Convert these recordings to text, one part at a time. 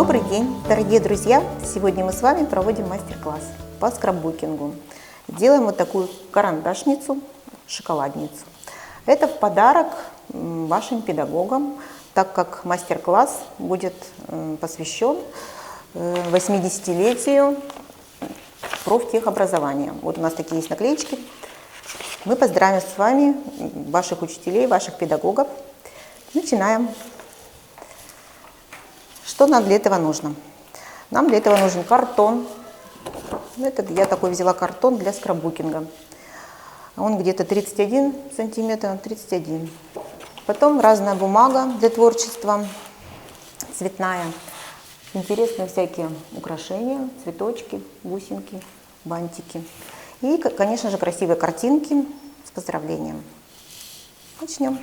Добрый день, дорогие друзья! Сегодня мы с вами проводим мастер-класс по скраббукингу. Делаем вот такую карандашницу, шоколадницу. Это в подарок вашим педагогам, так как мастер-класс будет посвящен 80-летию профтехобразования. Вот у нас такие есть наклеечки. Мы поздравим с вами ваших учителей, ваших педагогов. Начинаем. Что нам для этого нужно? Нам для этого нужен картон. Я такой взяла картон для скраббукинга. Он где-то 31 сантиметр на 31. Потом разная бумага для творчества, цветная. Интересные всякие украшения, цветочки, бусинки, бантики. И, конечно же, красивые картинки с поздравлением. Начнем.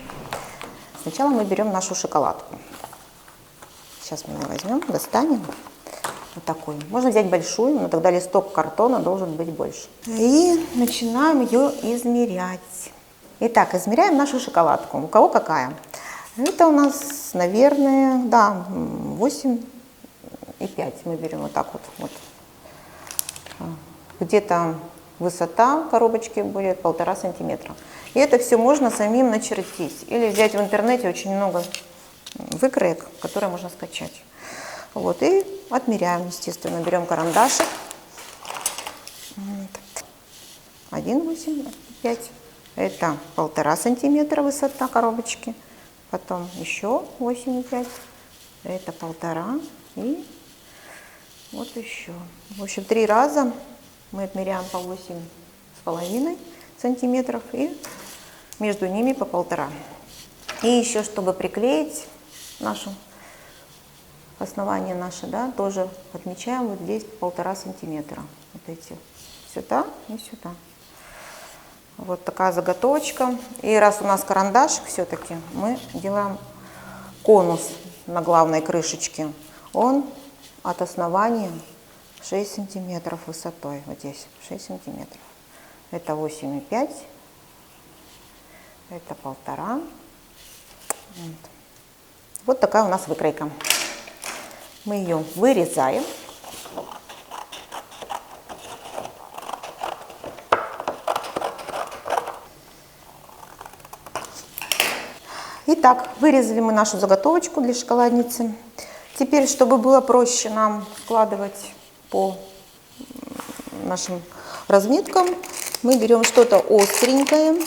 Сначала мы берем нашу шоколадку. Сейчас мы ее возьмем, достанем. Вот такую. Можно взять большую, но тогда листок картона должен быть больше. И начинаем ее измерять. Итак, измеряем нашу шоколадку. У кого какая? Это у нас, наверное, да, 8,5 мы берем вот так вот. Где-то высота коробочки будет 1,5 сантиметра. И это все можно самим начертить. Или взять в интернете очень много выкроек, которые можно скачать. Вот, и отмеряем, естественно. Берем карандашик. 1,8,5. Это 1,5 сантиметра высота коробочки. Потом еще 8,5. Это 1,5. И вот еще. В общем, 3 раза мы отмеряем по 8,5 сантиметров. И между ними по 1,5. И еще, чтобы приклеить основание наше, да, тоже отмечаем вот здесь 1,5 сантиметра. Вот эти сюда и сюда. Вот такая заготовочка. И раз у нас карандашик все-таки, мы делаем конус на главной крышечке. Он от основания 6 сантиметров высотой. Вот здесь 6 сантиметров. Это 8,5. Это 1,5. Вот такая у нас выкройка. Мы ее вырезаем. Итак, вырезали мы нашу заготовочку для шоколадницы. Теперь, чтобы было проще нам складывать по нашим разметкам, мы берем что-то остренькое,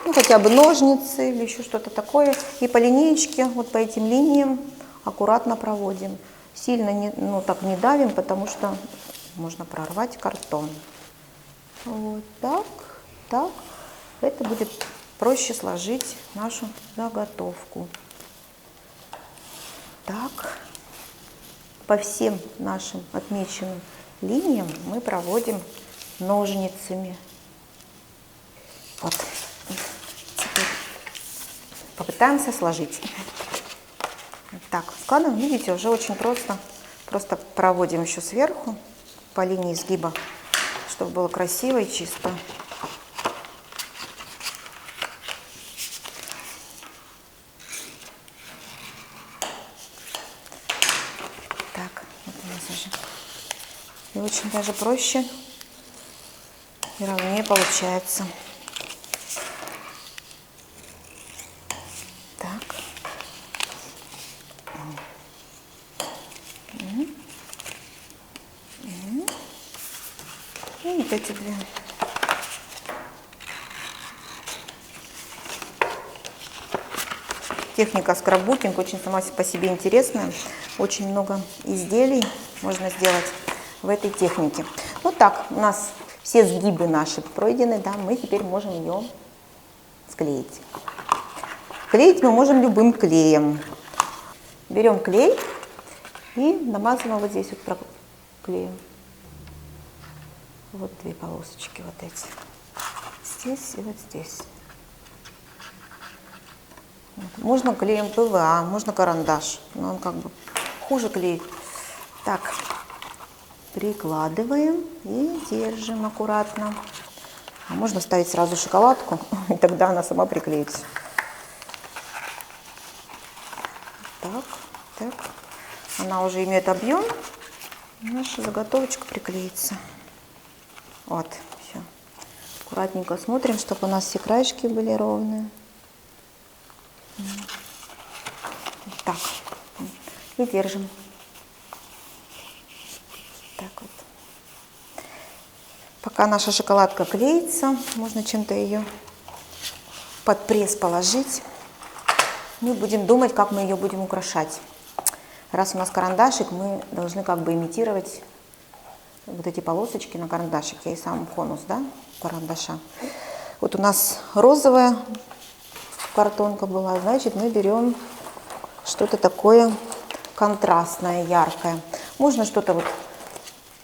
ну, хотя бы ножницы или еще что-то такое, и по линеечке, вот по этим линиям аккуратно проводим. Сильно так не давим, потому что можно прорвать картон. Вот так, так. Это будет проще сложить нашу заготовку. Так. По всем нашим отмеченным линиям мы проводим ножницами. Вот. Теперь попытаемся сложить. Так, складываем, видите, уже очень просто. Просто проводим еще сверху по линии изгиба, чтобы было красиво и чисто. Так, вот у нас уже. И очень даже проще и ровнее получается. Так. И вот эти две. Техника скраббукинг очень сама по себе интересная. Очень много изделий можно сделать в этой технике. Вот так у нас все сгибы наши пройдены, да, мы теперь можем ее склеить. Клеить мы можем любым клеем. Берем клей и намазываем вот здесь вот клеем. Вот 2 полосочки вот эти. Здесь и вот здесь. Вот. Можно клеем ПВА, можно карандаш, но он как бы хуже клеит. Так, прикладываем и держим аккуратно. А можно ставить сразу шоколадку, и тогда она сама приклеится. Так, так. она уже имеет объем, наша заготовочка приклеится. Вот, все. Аккуратненько смотрим, чтобы у нас все краешки были ровные. Так, и держим. Так вот. Пока наша шоколадка клеится, можно чем-то ее под пресс положить. Мы будем думать, как мы ее будем украшать. Раз у нас карандашик, мы должны как бы имитировать вот эти полосочки на карандашике и сам конус, да, карандаша. Вот у нас розовая картонка была, значит, мы берем что-то такое контрастное, яркое. Можно что-то вот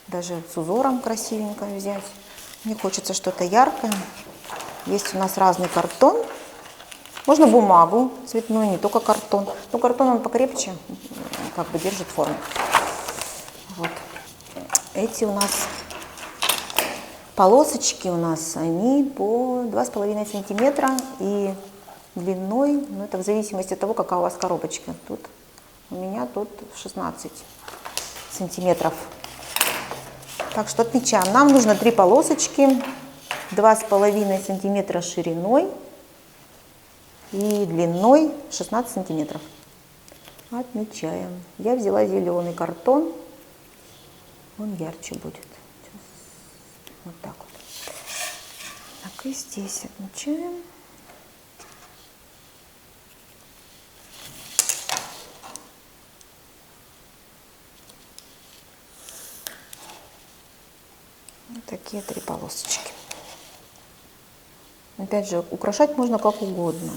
даже с узором красивенько взять. Мне хочется что-то яркое. Есть у нас разный картон. Можно бумагу цветную, не только картон. Но картон он покрепче, как бы держит форму. Вот. Эти у нас полосочки они по 2,5 сантиметра и длиной, ну это в зависимости от того, какая у вас коробочка. Тут у меня тут 16 сантиметров. Так что отмечаем. Нам нужно 3 полосочки, 2,5 сантиметра шириной и длиной 16 сантиметров. Отмечаем. Я взяла зеленый картон. Он ярче будет. Сейчас. Вот так вот. Так, и здесь отмечаем. Вот такие 3 полосочки. Опять же, украшать можно как угодно.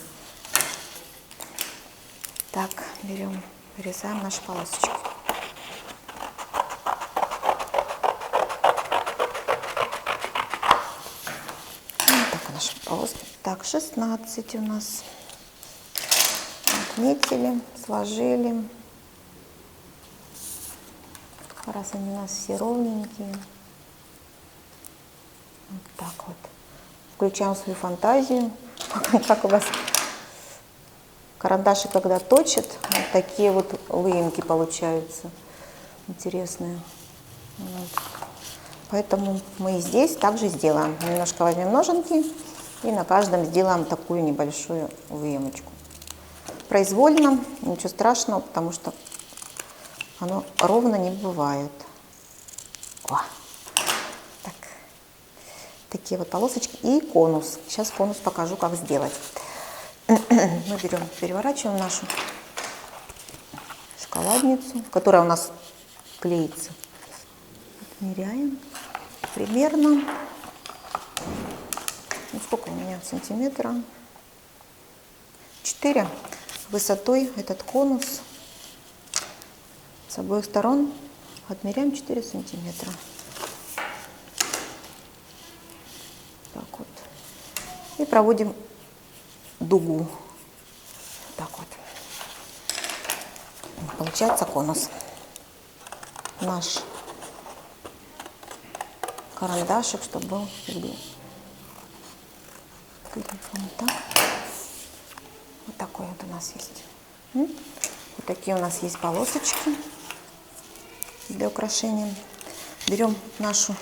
Так, берем, вырезаем наши полосочки. Вот так наши полоски. Так, 16 у нас. Отметили, сложили. Раз они у нас все ровненькие. Вот так вот. Включаем свою фантазию. Как у вас карандаши, когда точат, вот такие вот выемки получаются интересные. Вот. Поэтому мы и здесь также сделаем. Немножко возьмем ноженки и на каждом сделаем такую небольшую выемочку. Произвольно, ничего страшного, потому что оно ровно не бывает. О! Так. Такие вот полосочки и конус. Сейчас конус покажу, как сделать. Мы берем, переворачиваем нашу шоколадницу, которая у нас клеится. Отмеряем примерно, ну, сколько у меня, сантиметра? 4 высотой этот конус. С обоих сторон отмеряем 4 сантиметра. Так вот. И проводим дугу. Так вот. Получается конус. Наш карандашик, чтобы был так. Вот такой вот у нас есть. Вот такие у нас есть полосочки для украшения. Берем нашу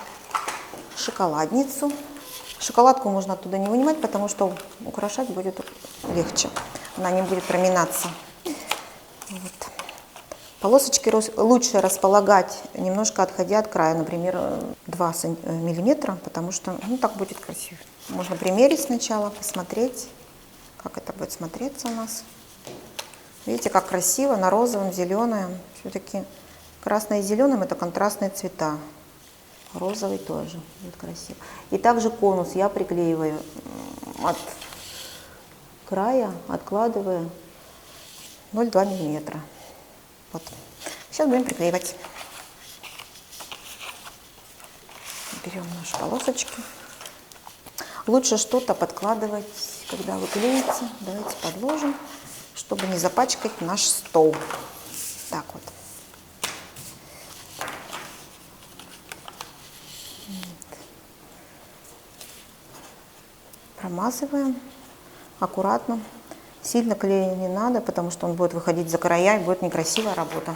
шоколадницу. Шоколадку можно оттуда не вынимать, потому что украшать будет легче. Она не будет проминаться. Вот. Полосочки лучше располагать, немножко отходя от края, например, 2 миллиметра, потому что так будет красиво. Можно примерить сначала, посмотреть, как это будет смотреться у нас. Видите, как красиво, на розовом, зеленое. Все-таки красное и зеленым это контрастные цвета. Розовый тоже будет красиво. И также конус я приклеиваю от края, откладывая 0,2 миллиметра. Вот. Сейчас будем приклеивать. Берем наши полосочки. Лучше что-то подкладывать, когда вы клеите. Давайте подложим, чтобы не запачкать наш стол. Так вот. Промазываем аккуратно. Сильно клеить не надо, потому что он будет выходить за края и будет некрасивая работа.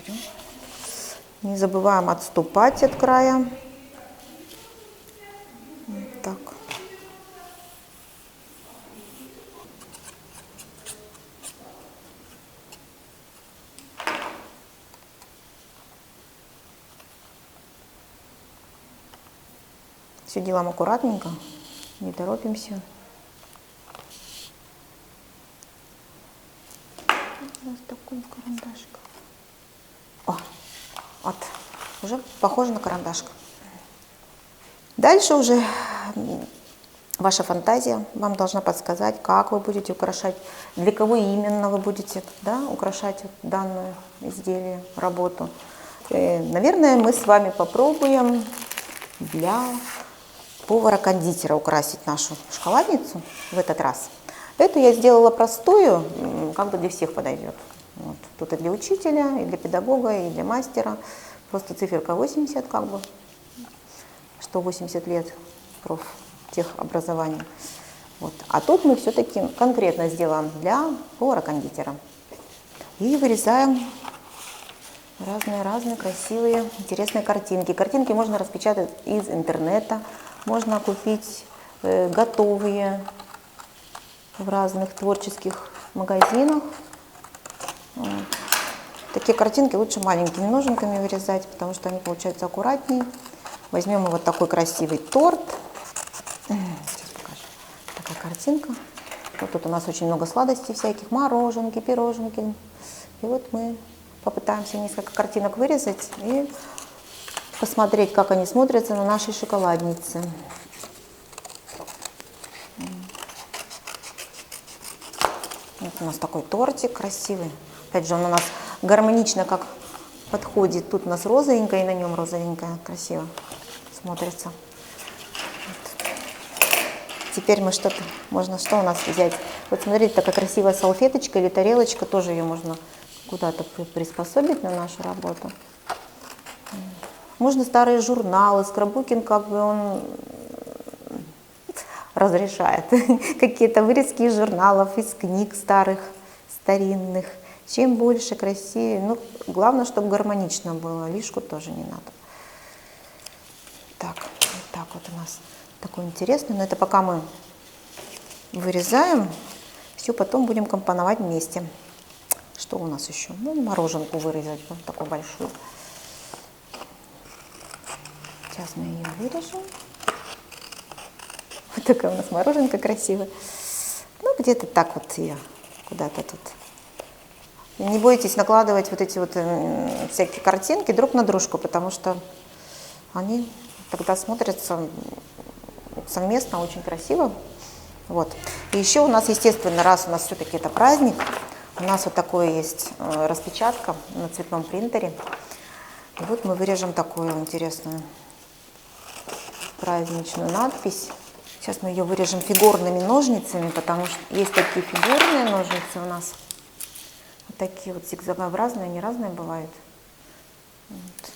Берем. Не забываем отступать от края. Вот так. Все делаем аккуратненько, не торопимся. У нас такой карандашик. О, вот, уже похоже на карандашик. Дальше уже ваша фантазия вам должна подсказать, как вы будете украшать, для кого именно вы будете, да, украшать данное изделие, работу. Наверное, мы с вами попробуем для повара-кондитера украсить нашу шоколадницу в этот раз. Эту я сделала простую, как бы для всех подойдет. Вот. Тут и для учителя, и для педагога, и для мастера. Просто циферка 80, как бы, что 80 лет профтехобразования. Вот. А тут мы все-таки конкретно сделаем для повара-кондитера. И вырезаем разные красивые, интересные картинки. Картинки можно распечатать из интернета, можно купить готовые в разных творческих магазинах. Вот. Такие картинки лучше маленькими ноженками вырезать, потому что они получаются аккуратнее. Возьмем вот такой красивый торт. Сейчас покажу. Такая картинка. Вот тут у нас очень много сладостей всяких, мороженки, пироженки. И вот мы попытаемся несколько картинок вырезать и посмотреть, как они смотрятся на нашей шоколаднице. Вот у нас такой тортик красивый. Опять же, он у нас гармонично как подходит. Тут у нас розовенькая, и на нем розовенькая. Красиво смотрится. Вот. Теперь мы что-то, можно что у нас взять? Вот смотрите, такая красивая салфеточка или тарелочка. Тоже ее можно куда-то приспособить на нашу работу. Можно старые журналы. Скраббукинг, как бы он разрешает какие-то вырезки из журналов, из книг старых, старинных. Чем больше, красивее. Ну, главное, чтобы гармонично было. Лишку тоже не надо. Так, вот так вот у нас такой интересный. Но это пока мы вырезаем, все потом будем компоновать вместе. Что у нас еще? Ну, мороженку вырезать, вот такую большую. Сейчас мы ее вырежем. Вот такая у нас мороженка красивая. Ну, где-то так вот ее, куда-то тут. Не бойтесь накладывать вот эти вот всякие картинки друг на дружку, потому что они тогда смотрятся совместно очень красиво. Вот. И еще у нас, естественно, раз у нас все-таки это праздник, у нас вот такое есть распечатка на цветном принтере. И вот мы вырежем такую интересную праздничную надпись. Сейчас мы ее вырежем фигурными ножницами, потому что есть такие фигурные ножницы у нас. Вот такие вот зигзагообразные, они разные бывают. Вот.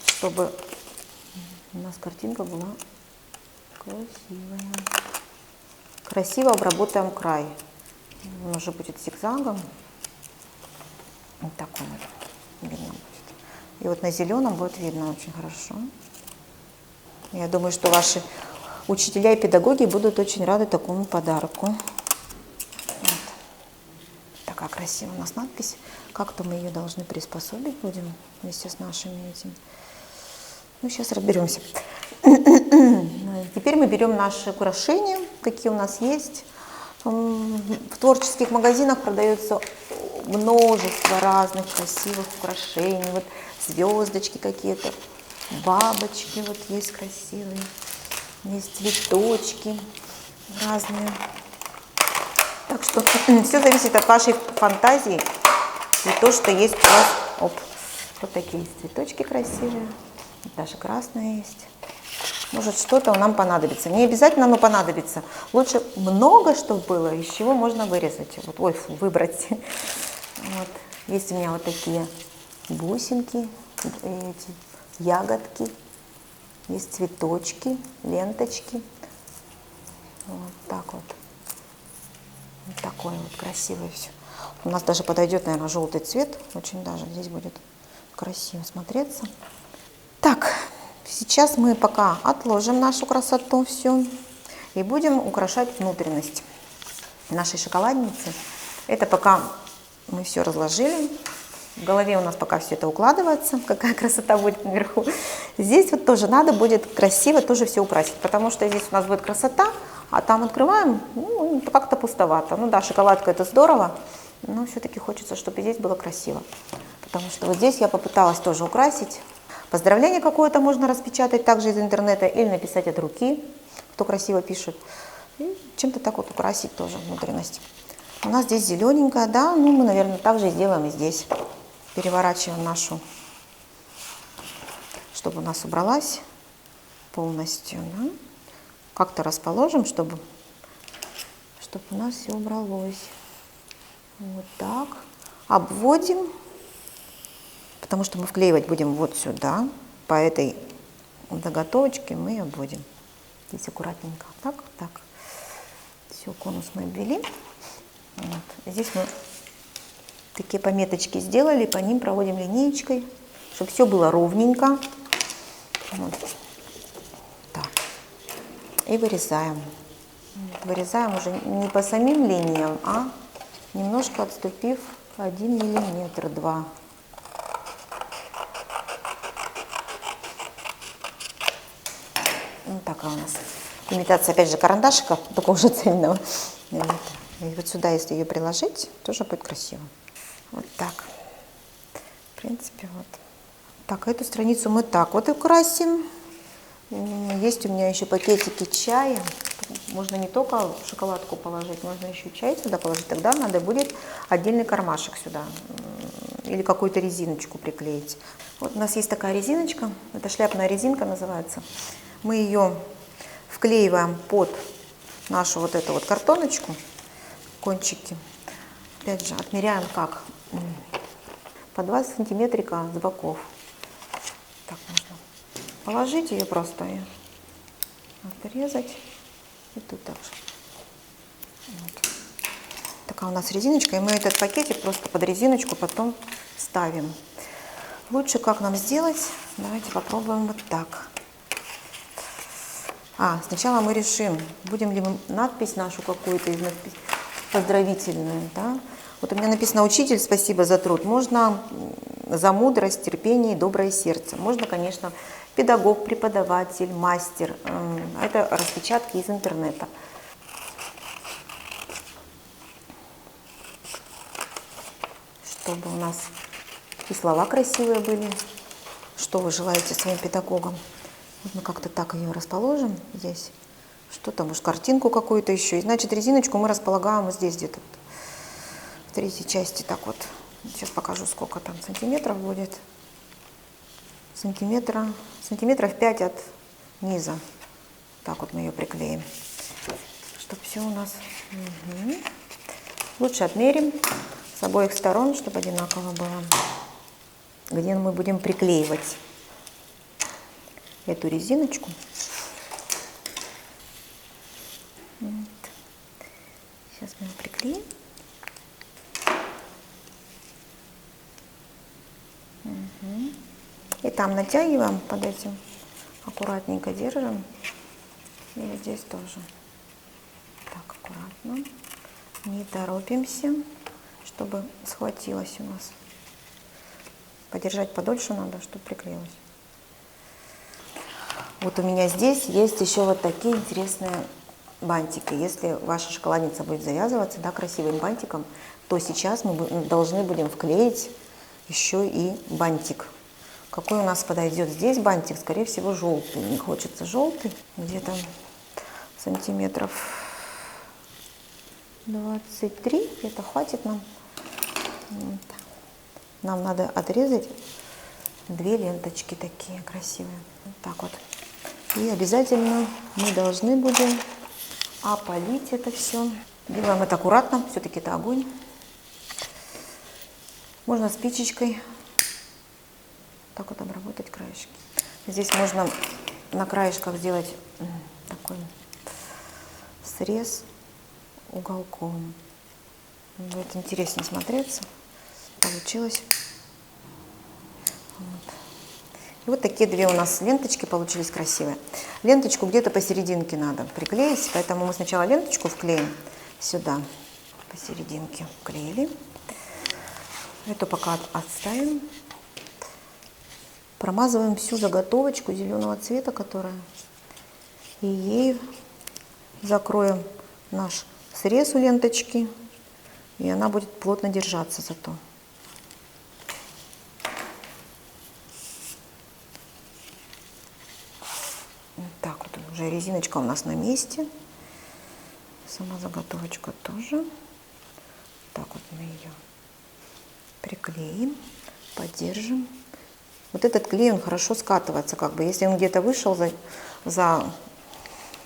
Чтобы у нас картинка была красивая. Красиво обработаем край. Он уже будет зигзагом. Вот такой вот видно будет. И вот на зеленом будет видно очень хорошо. Я думаю, что ваши учителя и педагоги будут очень рады такому подарку. Вот. Такая красивая у нас надпись. Как-то мы ее должны приспособить будем вместе с нашими этими. Ну, сейчас разберемся. Теперь мы берем наши украшения, какие у нас есть. В творческих магазинах продается множество разных красивых украшений. Вот звездочки какие-то, бабочки вот есть красивые. Есть цветочки разные. Так что все зависит от вашей фантазии и то, что есть у вас. Оп, вот такие есть цветочки красивые. Даже красные есть. Может, что-то нам понадобится. Не обязательно оно понадобится. Лучше много, чтобы было, из чего можно вырезать. Вот, ой, выбрать. Вот. Есть у меня вот такие бусинки, эти ягодки. Есть цветочки, ленточки. Вот так вот. Вот такое вот красивое все. У нас даже подойдет, наверное, желтый цвет. Очень даже здесь будет красиво смотреться. Так, сейчас мы пока отложим нашу красоту всю и будем украшать внутренность нашей шоколадницы. Это пока мы все разложили. В голове у нас пока все это укладывается, какая красота будет наверху. Здесь вот тоже надо будет красиво тоже все украсить, потому что здесь у нас будет красота, а там открываем, ну, как-то пустовато. Ну да, шоколадка это здорово, но все-таки хочется, чтобы здесь было красиво. Потому что вот здесь я попыталась тоже украсить. Поздравление какое-то можно распечатать также из интернета или написать от руки, кто красиво пишет. И чем-то так вот украсить тоже внутренность. У нас здесь зелененькая, да, ну мы, наверное, также сделаем и здесь. Переворачиваем нашу, чтобы у нас убралась полностью, да? Как-то расположим, чтобы у нас все убралось. Вот так. Обводим, потому что мы вклеивать будем вот сюда. По этой заготовочке мы обводим. Здесь аккуратненько. Так, так. Все, конус мы обвели. Вот. Здесь мы такие пометочки сделали, по ним проводим линеечкой, чтобы все было ровненько. Вот. Так. И вырезаем. Вырезаем уже не по самим линиям, а немножко отступив 1 миллиметр, 2. Вот такая у нас имитация, опять же, карандашика, только уже цельного. И вот сюда, если ее приложить, тоже будет красиво. Вот так. В принципе, вот. Так, эту страницу мы так вот украсим. Есть у меня еще пакетики чая. Можно не только шоколадку положить, можно еще чай сюда положить. Тогда надо будет отдельный кармашек сюда. Или какую-то резиночку приклеить. Вот у нас есть такая резиночка. Это шляпная резинка называется. Мы ее вклеиваем под нашу вот эту вот картоночку. Кончики. Опять же, отмеряем как? По 2 сантиметрика с боков. Так можно положить ее просто и отрезать. И тут также. Вот. Такая у нас резиночка. И мы этот пакетик просто под резиночку потом ставим. Лучше как нам сделать? Давайте попробуем вот так. Сначала мы решим, будем ли мы надпись нашу какую-то поздравительную, да? Вот у меня написано «Учитель, спасибо за труд». Можно за мудрость, терпение и доброе сердце. Можно, конечно, педагог, преподаватель, мастер. Это распечатки из интернета. Чтобы у нас и слова красивые были. Что вы желаете своим педагогам? Мы как-то так ее расположим здесь. Что-то, может, картинку какую-то еще. И, значит, резиночку мы располагаем вот здесь где-то. В третьей части так вот. Сейчас покажу, сколько там сантиметров будет. Сантиметров 5 от низа. Так вот мы ее приклеим. Чтобы все у нас... Угу. Лучше отмерим с обоих сторон, чтобы одинаково было. Где мы будем приклеивать эту резиночку. Вот. Сейчас мы ее приклеим. Угу. И там натягиваем под этим, аккуратненько держим. И здесь тоже. Так, аккуратно. Не торопимся, чтобы схватилось у нас. Подержать подольше надо, чтобы приклеилось. Вот у меня здесь есть еще вот такие интересные бантики. Если ваша шоколадница будет завязываться, да, красивым бантиком, то сейчас мы должны будем вклеить еще и бантик. Какой у нас подойдет здесь бантик? Скорее всего, желтый. Мне хочется желтый. Где-то сантиметров 23. Это хватит нам. Вот. Нам надо отрезать 2 ленточки такие красивые. Вот так вот. И обязательно мы должны будем опалить это все. Делаем это аккуратно. Все-таки это огонь. Можно спичечкой так вот обработать краешки. Здесь можно на краешках сделать такой срез уголком. Будет интереснее смотреться. Получилось И вот такие две у нас ленточки получились красивые. Ленточку где-то посерединке надо приклеить, поэтому мы сначала ленточку вклеим сюда, посерединке вклеили. Эту пока отставим. Промазываем всю заготовочку зеленого цвета, которая, и ей закроем наш срез у ленточки, и она будет плотно держаться зато. Так, вот уже резиночка у нас на месте. Сама заготовочка тоже. Так вот мы ее приклеим, поддержим. Вот этот клей, он хорошо скатывается, как бы, если он где-то вышел за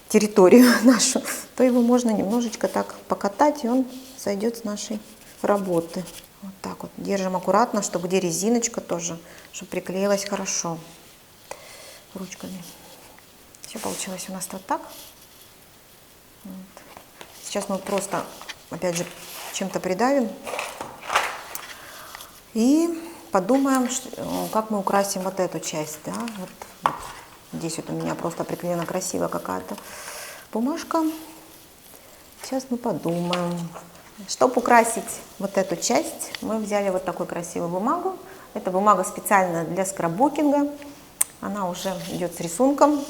территорию нашу, то его можно немножечко так покатать, и он сойдет с нашей работы. Вот так вот держим аккуратно, чтобы где резиночка тоже, чтобы приклеилась хорошо ручками. Все получилось у нас вот так. Вот. Сейчас мы просто, опять же, чем-то придавим и подумаем, как мы украсим вот эту часть. Да? Вот здесь вот у меня просто приклеена красивая какая-то бумажка. Сейчас мы подумаем. Чтобы украсить вот эту часть, мы взяли вот такую красивую бумагу. Это бумага специальная для скраббукинга. Она уже идет с рисунком.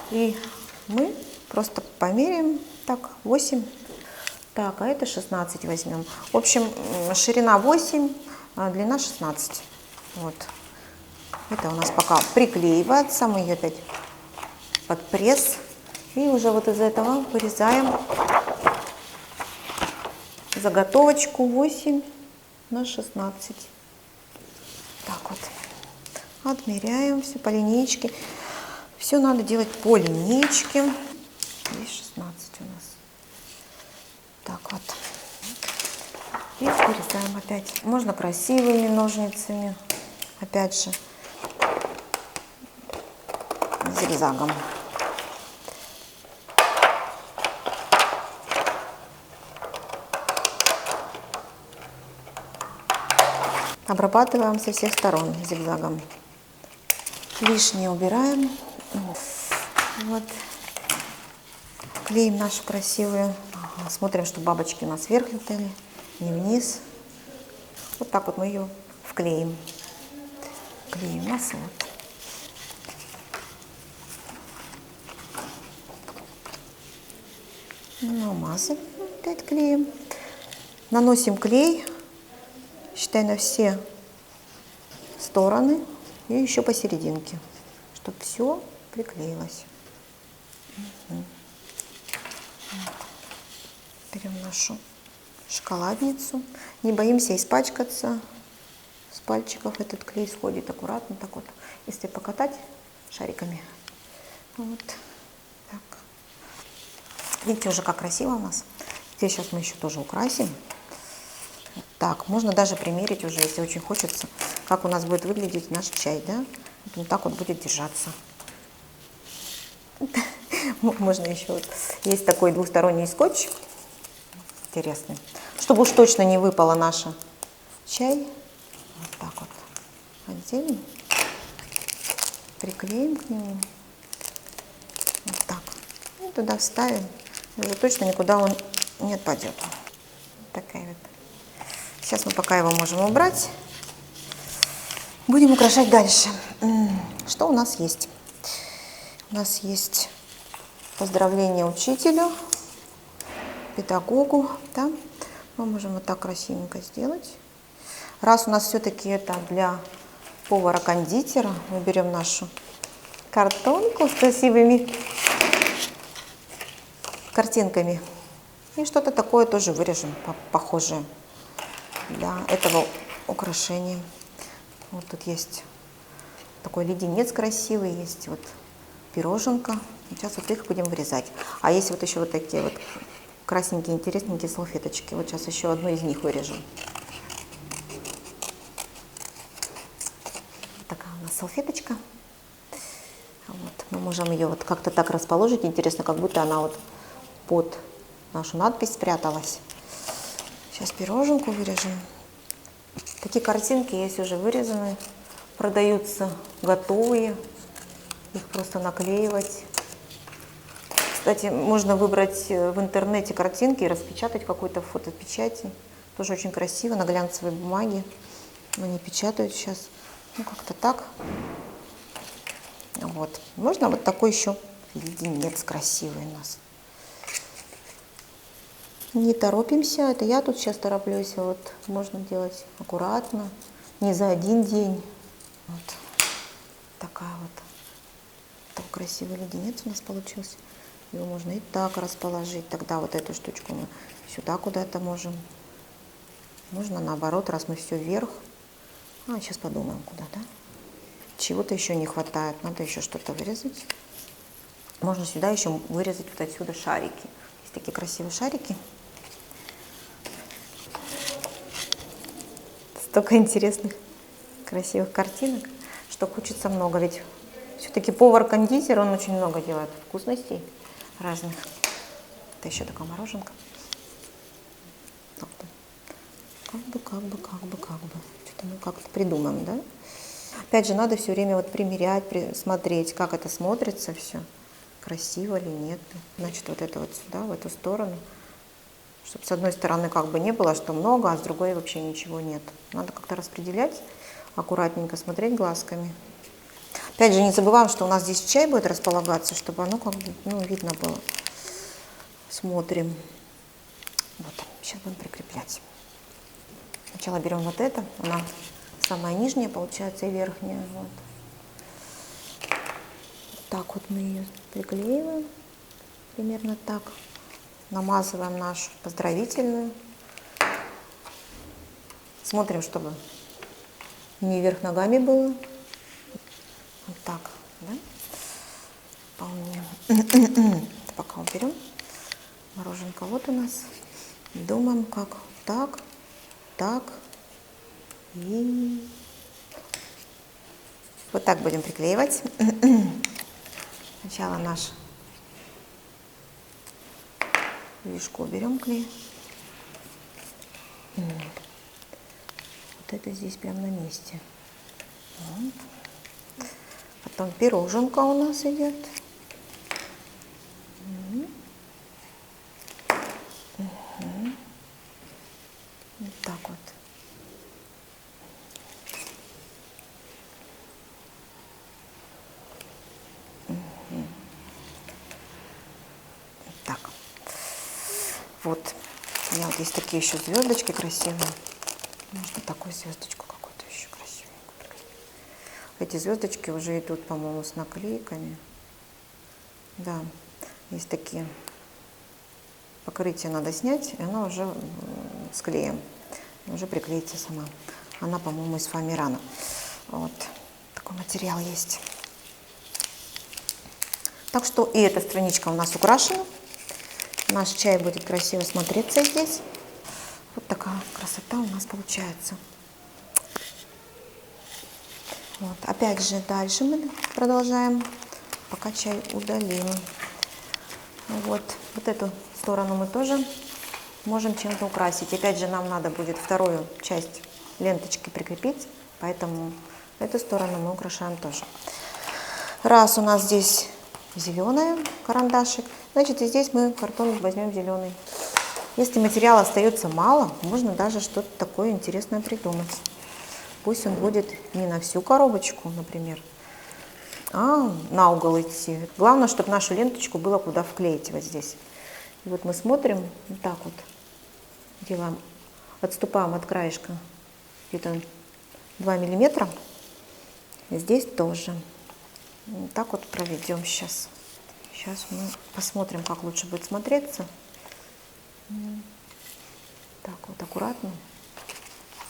И мы просто померяем. Так, 8. Так, а это 16 возьмем. В общем, ширина 8, а длина 16. Вот. Это у нас пока приклеивается. Мы ее опять под пресс. И уже вот из этого вырезаем заготовочку 8 на 16. Так вот. Отмеряем все по линейке. Все надо делать по линейке. Здесь 16 у нас. Так вот. И вырезаем опять. Можно красивыми ножницами. Опять же. Зигзагом. Обрабатываем со всех сторон зигзагом. Лишнее убираем. Вот. Клеим нашу красивую. Смотрим, чтобы бабочки у нас вверх летели, не вниз. Вот так вот мы ее вклеим. Клеим нас вот. Намазываем, опять клеим. Наносим клей, считай, на все стороны и еще посерединке, чтобы все приклеилось. Берем нашу шоколадницу. Не боимся испачкаться. С пальчиков этот клей сходит аккуратно, так вот, если покатать шариками. Вот так. Видите уже, как красиво у нас. Здесь сейчас мы еще тоже украсим. Вот так, можно даже примерить уже, если очень хочется, как у нас будет выглядеть наш чай, да? Вот так вот будет держаться. Можно еще вот. Есть такой двухсторонний скотч. Интересный. Чтобы уж точно не выпало наш чай. Вот так вот. Отделим. Приклеим к нему. Вот так. И туда вставим. И уже точно никуда он не отпадет. Такая вот. Сейчас мы пока его можем убрать. Будем украшать дальше. Что у нас есть? У нас есть поздравление учителю, педагогу. Да? Мы можем вот так красивенько сделать. Раз у нас все-таки это для повара-кондитера, мы берем нашу картонку с красивыми картинками. И что-то такое тоже вырежем, похожее для этого украшения. Вот тут есть такой леденец красивый, есть вот пироженка. Сейчас вот их будем вырезать. А есть вот еще вот такие вот красненькие, интересненькие салфеточки. Вот сейчас еще одну из них вырежем. Такая у нас салфеточка. Вот. Мы можем ее вот как-то так расположить. Интересно, как будто она вот под нашу надпись спряталась. Сейчас пироженку вырежем. Такие картинки есть уже вырезаны продаются готовые, их просто наклеивать. Кстати, можно выбрать в интернете картинки и распечатать какой-то фотопечати. Тоже очень красиво, на глянцевой бумаге. Но не печатают сейчас. Ну, как-то так. Вот. Можно вот такой еще леденец красивый у нас. Не торопимся, это я тут сейчас тороплюсь, а вот можно делать аккуратно, не за один день. Вот такая вот. Такой красивый леденец у нас получился. Его можно и так расположить. Тогда вот эту штучку мы сюда куда-то можем. Можно наоборот, раз мы все вверх. Сейчас подумаем, куда, да? Чего-то еще не хватает, надо еще что-то вырезать. Можно сюда еще вырезать вот отсюда шарики. Есть такие красивые шарики. Столько интересных, красивых картинок, что хочется много. Ведь все-таки повар-кондитер, он очень много делает вкусностей разных. Это еще такая мороженка. Как бы. Что-то мы как-то придумаем, да? Опять же, надо все время вот примерять, смотреть, как это смотрится все. Красиво ли нет. Значит, вот это вот сюда, в эту сторону. Чтобы с одной стороны как бы не было, что много, а с другой вообще ничего нет. Надо как-то распределять, аккуратненько смотреть глазками. Опять же, не забываем, что у нас здесь чай будет располагаться, чтобы оно как бы, видно было. Смотрим. Вот, сейчас будем прикреплять. Сначала берем вот это, она самая нижняя, получается, и верхняя. Вот. Так вот мы ее приклеиваем, примерно так. Намазываем нашу поздравительную. Смотрим, чтобы не вверх ногами было. Вот так, да? Вполне. Пока уберем. Мороженка вот у нас. Думаем, как так. И вот так будем приклеивать. Сначала наш вишку уберем клей. Вот это здесь прям на месте. Вот. Потом пироженка у нас идет. Вот так вот. Так. Вот. У меня вот есть такие еще звездочки красивые. Можно такую звездочку какую-то еще красивенькую приклеить. Эти звездочки уже идут, по-моему, с наклейками. Да, есть такие. Покрытие надо снять, и она уже с клеем. Уже приклеится сама. Она, по-моему, из фоамирана. Вот. Такой материал есть. Так что и эта страничка у нас украшена. Наш чай будет красиво смотреться здесь. Вот такая красота у нас получается. Вот. Опять же, дальше мы продолжаем, пока чай удалим. Вот эту сторону мы тоже можем чем-то украсить. Опять же, нам надо будет вторую часть ленточки прикрепить, поэтому эту сторону мы украшаем тоже. Раз у нас здесь зеленый карандашик, значит, и здесь мы картон возьмем зеленый. Если материала остается мало, можно даже что-то такое интересное придумать. Пусть он будет не на всю коробочку, например, а на угол идти. Главное, чтобы нашу ленточку было куда вклеить вот здесь. И вот мы смотрим, вот так вот делаем, отступаем от краешка где-то 2 миллиметра. И здесь тоже. Вот так вот проведем сейчас. Сейчас мы посмотрим, как лучше будет смотреться. Так вот, аккуратно.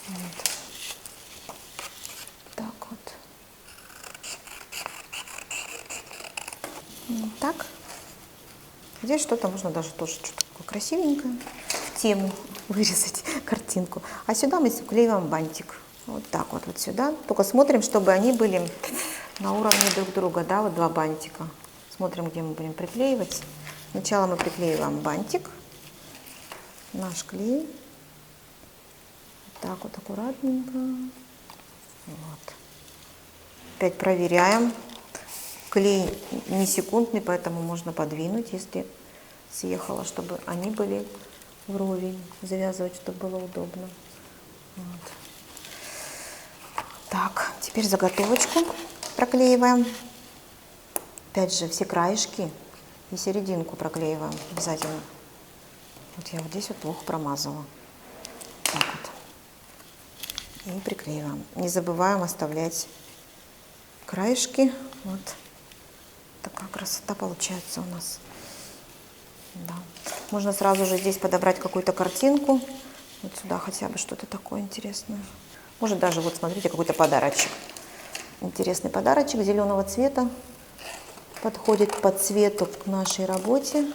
Вот. Так вот. Вот так. Здесь что-то можно даже тоже что-то такое красивенькое. Тему вырезать, картинку. А сюда мы вклеиваем бантик. Вот так вот, вот сюда. Только смотрим, чтобы они были на уровне друг друга. Да, вот два бантика. Смотрим, где мы будем приклеивать. Сначала мы приклеиваем бантик. Наш клей. Вот так вот аккуратненько. Вот. Опять проверяем. Клей не секундный, поэтому можно подвинуть, если съехало, чтобы они были вровень. Завязывать, чтобы было удобно. Вот. Так, теперь заготовочку проклеиваем. Опять же, все краешки и серединку проклеиваем обязательно. Вот я вот здесь вот плохо промазала. Так вот. И приклеиваем. Не забываем оставлять краешки. Вот такая красота получается у нас. Да. Можно сразу же здесь подобрать какую-то картинку. Вот сюда хотя бы что-то такое интересное. Может даже, вот смотрите, какой-то подарочек. Интересный подарочек зеленого цвета. Подходит по цвету к нашей работе.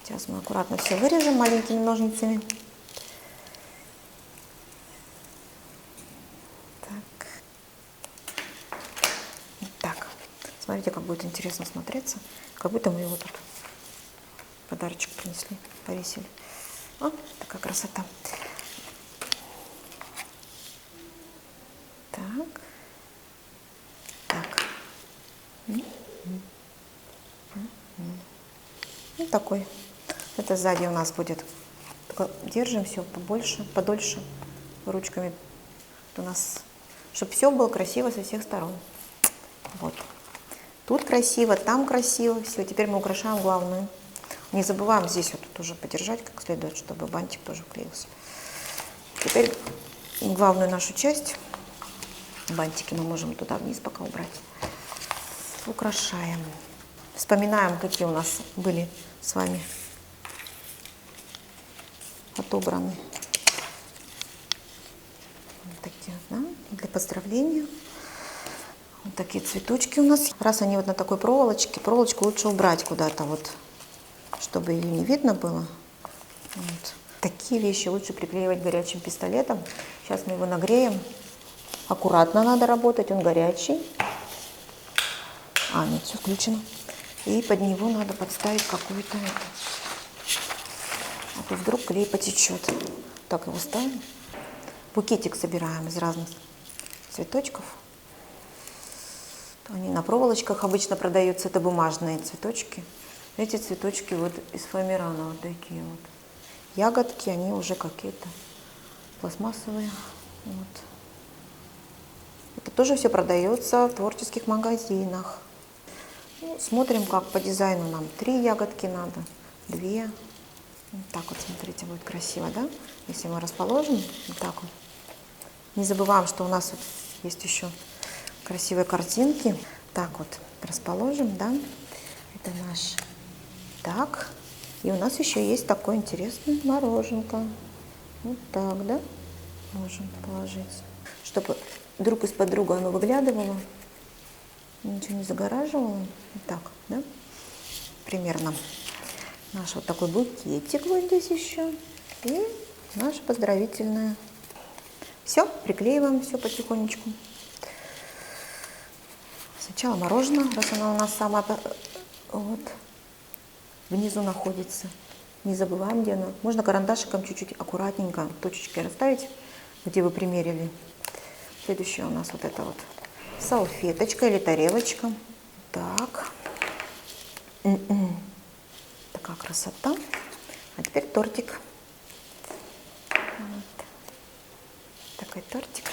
Сейчас мы аккуратно все вырежем маленькими ножницами. Так. Так. Смотрите, как будет интересно смотреться. Как будто мы его тут подарочек принесли, повесили. О, такая красота. Так. Так. Вот такой. Это сзади у нас будет. Только держим все побольше, подольше ручками. У нас, чтобы все было красиво со всех сторон. Вот. Тут красиво, там красиво. Все, теперь мы украшаем главную. Не забываем здесь вот тоже подержать как следует, чтобы бантик тоже вклеился. Теперь главную нашу часть, бантики мы можем туда вниз пока убрать. Украшаем. Вспоминаем, какие у нас были с вами отобраны. Вот такие, да, для поздравления. Вот такие цветочки у нас. Раз они вот на такой проволочке, проволочку лучше убрать куда-то, вот, чтобы ее не видно было. Вот. Такие вещи лучше приклеивать горячим пистолетом. Сейчас мы его нагреем. Аккуратно надо работать, он горячий. А, нет, все включено. И под него надо подставить какую-то... А то вдруг клей потечет. Так, его ставим. Букетик собираем из разных цветочков. Они на проволочках обычно продаются, это бумажные цветочки. Эти цветочки вот из фоамирана, вот такие вот. Ягодки, они уже какие-то пластмассовые. Вот. Это тоже все продается в творческих магазинах. Ну, смотрим, как по дизайну нам 3 ягодки надо, 2. Вот так вот, смотрите, будет красиво, да? Если мы расположим, вот так вот. Не забываем, что у нас вот есть еще красивые картинки. Так вот, расположим, да? Это наш. Так. И у нас еще есть такое интересное мороженка. Вот так, да? Можем положить. Чтобы друг из-под друга оно выглядывало. Ничего не загораживало. Вот так, да? Примерно. Наш вот такой букетик вот здесь еще. И наша поздравительная. Все, приклеиваем все потихонечку. Сначала мороженое, раз оно у нас самое вот, внизу находится. Не забываем, где оно. Можно карандашиком чуть-чуть аккуратненько точечки расставить, где вы примерили. Следующее у нас вот это вот салфеточка или тарелочка. Так. Такая красота. А теперь тортик. Вот. Такой тортик.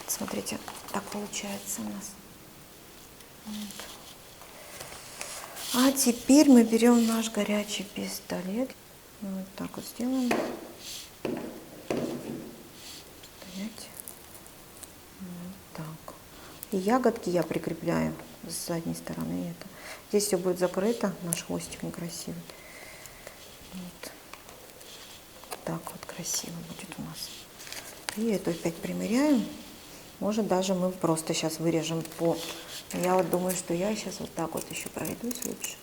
Смотрите, так получается у нас. Вот. А теперь мы берем наш горячий пистолет. Вот так вот сделаем. Стоять. Вот так. И ягодки я прикрепляю с задней стороны. Это. Здесь все будет закрыто, наш хвостик некрасивый. Вот. Так вот красиво будет у нас. И эту опять примеряем. Может, даже мы просто сейчас вырежем по... Я вот думаю, что я сейчас вот так вот еще пройдусь лучше.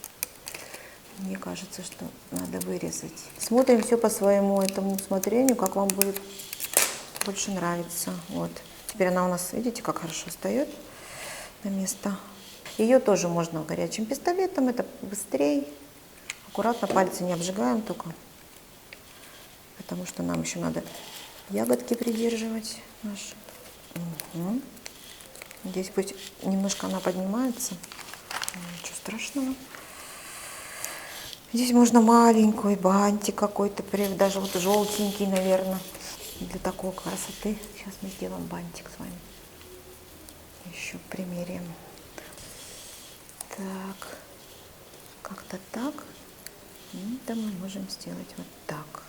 Мне кажется, что надо вырезать. Смотрим все по своему этому усмотрению, как вам будет больше нравиться. Вот. Теперь она у нас, видите, как хорошо встает на место. Ее тоже можно горячим пистолетом, это быстрее. Аккуратно, пальцы не обжигаем только, потому что нам еще надо ягодки придерживать наши. Угу. Здесь пусть немножко она поднимается. Ничего страшного. Здесь можно маленький бантик какой-то, даже вот желтенький, наверное, для такой красоты. Сейчас мы сделаем бантик с вами. Еще примерим. Так, как-то так. Это мы можем сделать вот так.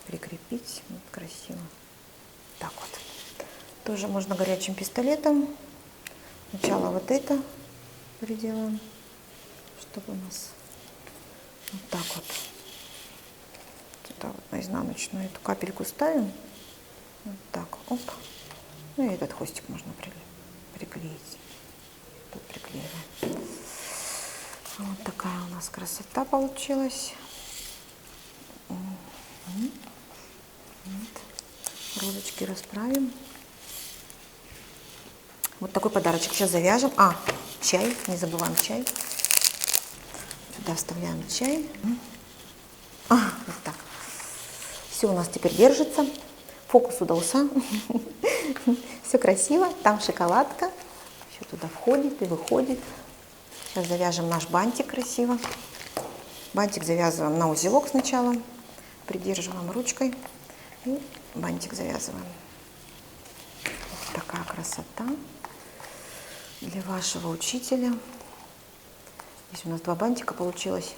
Прикрепить вот красиво. Так вот. Тоже можно горячим пистолетом. Сначала вот это приделаем, чтобы у нас вот так вот. Сюда вот на изнаночную эту капельку ставим. Вот так, оп. Ну и этот хвостик можно приклеить. Тут приклеиваем. Вот такая у нас красота получилась. Вот. Розочки расправим. Вот такой подарочек. Сейчас завяжем. Чай. Не забываем чай. Сюда вставляем чай. Вот так. Все у нас теперь держится. Фокус удался. Все красиво. Там шоколадка. Все туда входит и выходит. Сейчас завяжем наш бантик красиво. Бантик завязываем на узелок сначала. Придерживаем ручкой. И бантик завязываем. Вот такая красота для вашего учителя. Здесь у нас 2 бантика получилось.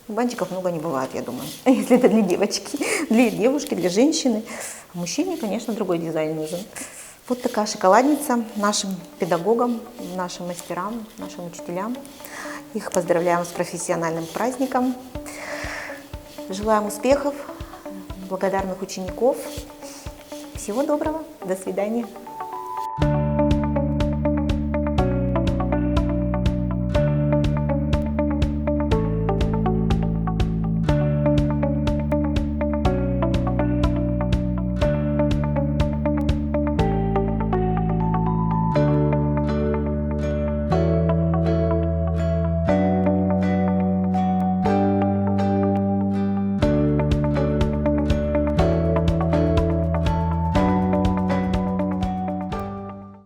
Бантиков много не бывает, я думаю, если это для девочки, для девушки, для женщины. А мужчине, конечно, другой дизайн нужен. Вот такая шоколадница нашим педагогам, нашим мастерам, нашим учителям. Их поздравляем с профессиональным праздником. Желаем успехов, благодарных учеников. Всего доброго, до свидания.